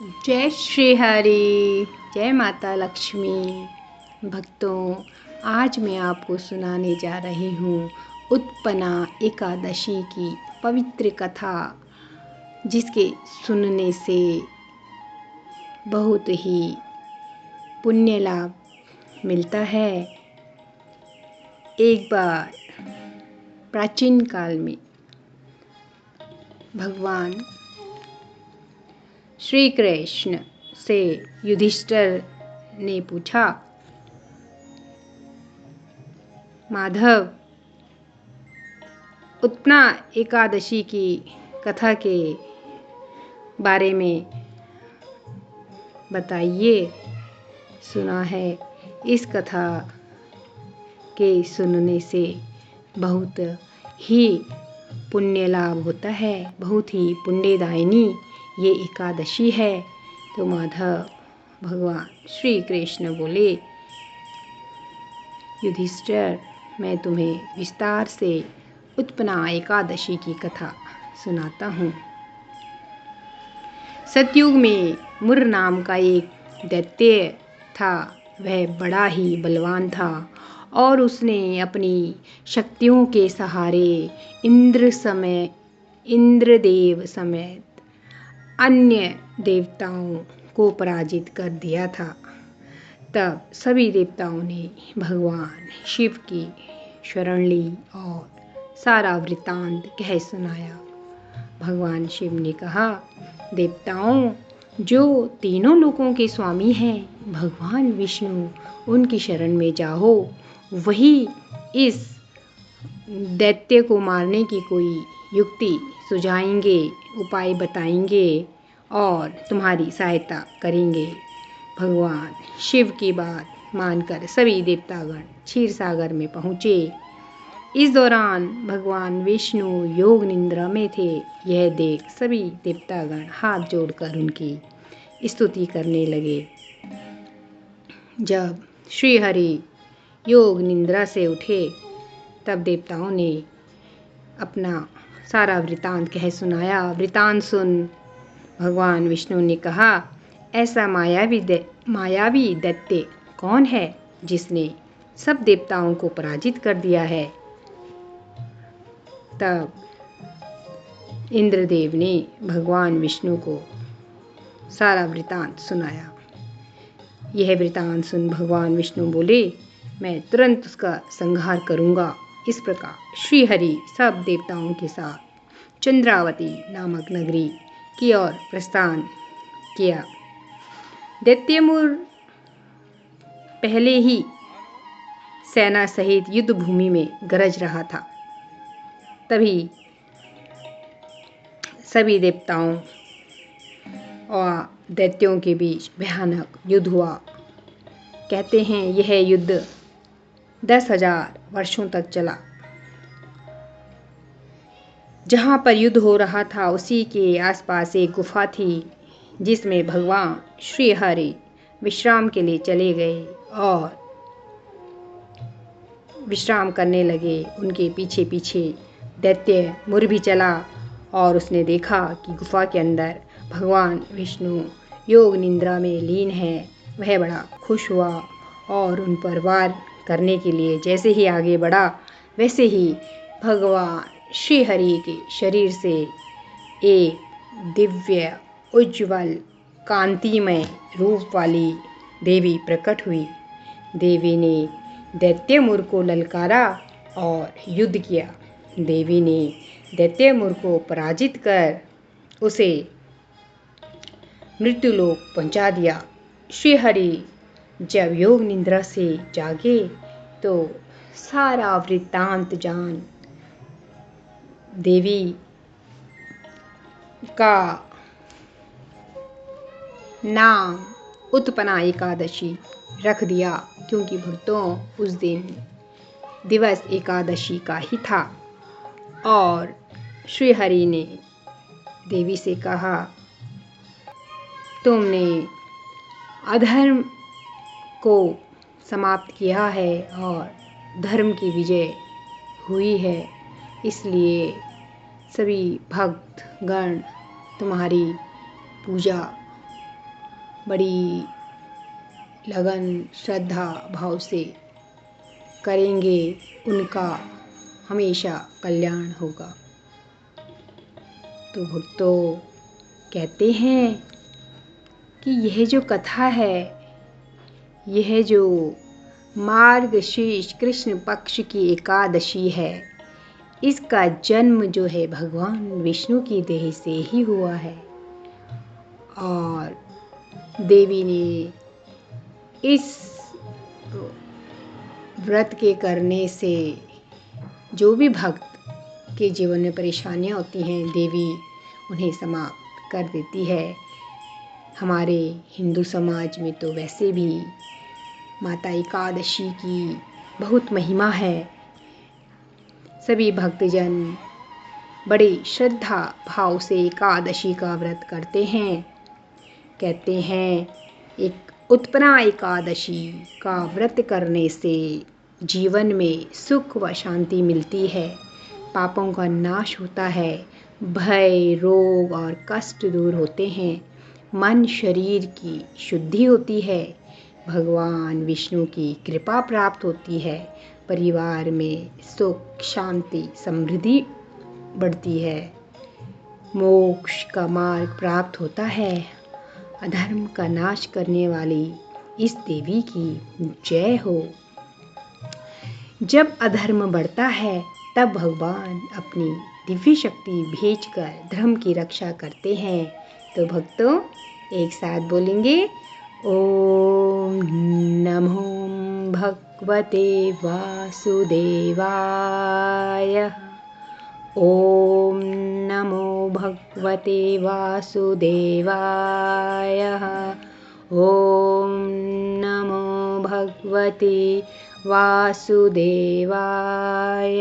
जय श्री हरि, जय माता लक्ष्मी। भक्तों, आज मैं आपको सुनाने जा रही हूँ उत्पन्ना एकादशी की पवित्र कथा, जिसके सुनने से बहुत ही पुण्य लाभ मिलता है। एक बार प्राचीन काल में भगवान श्री कृष्ण से युधिष्ठिर ने पूछा, माधव, उत्पन्ना एकादशी की कथा के बारे में बताइए। सुना है इस कथा के सुनने से बहुत ही पुण्य लाभ होता है, बहुत ही पुण्यदायिनी ये एकादशी है। तो माधव भगवान श्री कृष्ण बोले, युधिष्ठिर, मैं तुम्हें विस्तार से उत्पन्ना एकादशी की कथा सुनाता हूँ। सतयुग में मुर नाम का एक दैत्य था। वह बड़ा ही बलवान था और उसने अपनी शक्तियों के सहारे इंद्रदेव समेत अन्य देवताओं को पराजित कर दिया था। तब सभी देवताओं ने भगवान शिव की शरण ली और सारा वृत्तांत कह सुनाया। भगवान शिव ने कहा, देवताओं, जो तीनों लोकों के स्वामी हैं, भगवान विष्णु, उनकी शरण में जाओ। वही इस दैत्य को मारने की कोई युक्ति सुझाएंगे, उपाय बताएंगे और तुम्हारी सहायता करेंगे। भगवान शिव की बात मानकर सभी देवतागण क्षीर सागर में पहुँचे। इस दौरान भगवान विष्णु योग निद्रा में थे। यह देख सभी देवतागण हाथ जोड़कर उनकी स्तुति करने लगे। जब श्री हरि योग निद्रा से उठे, तब देवताओं ने अपना सारा वृतांत कह सुनाया। वृतांत सुन भगवान विष्णु ने कहा, ऐसा मायावी दैत्य कौन है जिसने सब देवताओं को पराजित कर दिया है? तब इंद्रदेव ने भगवान विष्णु को सारा वृतांत सुनाया। यह वृतांत सुन भगवान विष्णु बोले, मैं तुरंत उसका संहार करूंगा। इस प्रकार श्री हरि सब देवताओं के साथ चंद्रावती नामक नगरी की ओर प्रस्थान किया। दैत्यमुर पहले ही सेना सहित युद्ध भूमि में गरज रहा था। तभी सभी देवताओं और दैत्यों के बीच भयानक युद्ध हुआ। कहते हैं यह युद्ध 10,000 वर्षों तक चला। जहाँ पर युद्ध हो रहा था उसी के आसपास एक गुफा थी, जिसमें भगवान श्री हरि विश्राम के लिए चले गए और विश्राम करने लगे। उनके पीछे पीछे दैत्य मुर भी चला और उसने देखा कि गुफा के अंदर भगवान विष्णु योग निद्रा में लीन है। वह बड़ा खुश हुआ और उन पर वार करने के लिए जैसे ही आगे बढ़ा, वैसे ही भगवान श्री हरि के शरीर से एक दिव्य उज्ज्वल कांतिमय रूप वाली देवी प्रकट हुई। देवी ने दैत्यमुर को ललकारा और युद्ध किया। देवी ने दैत्यमुर को पराजित कर उसे मृत्युलोक पहुंचा दिया। श्री हरि जब योग निद्रा से जागे तो सारा वृत्तांत जान देवी का नाम उत्पन्ना एकादशी रख दिया, क्योंकि भक्तों उस दिन दिवस एकादशी का ही था। और श्री हरि ने देवी से कहा, तुमने अधर्म को समाप्त किया है और धर्म की विजय हुई है, इसलिए सभी भक्तगण तुम्हारी पूजा बड़ी लगन श्रद्धा भाव से करेंगे उनका हमेशा कल्याण होगा। तो भक्तों कहते हैं कि यह जो कथा है, यह जो मार्गशीर्ष कृष्ण पक्ष की एकादशी है, इसका जन्म जो है भगवान विष्णु की देह से ही हुआ है। और देवी ने इस व्रत के करने से जो भी भक्त के जीवन में परेशानियां होती हैं, देवी उन्हें समाप्त कर देती है। हमारे हिंदू समाज में तो वैसे भी माता एकादशी की बहुत महिमा है। सभी भक्तजन बड़े श्रद्धा भाव से एकादशी का व्रत करते हैं। कहते हैं एक उत्पन्ना एकादशी का व्रत करने से जीवन में सुख व शांति मिलती है, पापों का नाश होता है, भय रोग और कष्ट दूर होते हैं, मन शरीर की शुद्धि होती है, भगवान विष्णु की कृपा प्राप्त होती है, परिवार में सुख शांति समृद्धि बढ़ती है, मोक्ष का मार्ग प्राप्त होता है। अधर्म का नाश करने वाली इस देवी की जय हो। जब अधर्म बढ़ता है तब भगवान अपनी दिव्य शक्ति भेजकर धर्म की रक्षा करते हैं। तो भक्तों एक साथ बोलेंगे, ओम नमो भगवते वासुदेवाय। ओम नमो भगवते वासुदेवाय। ओम नमो भगवते वासुदेवाय।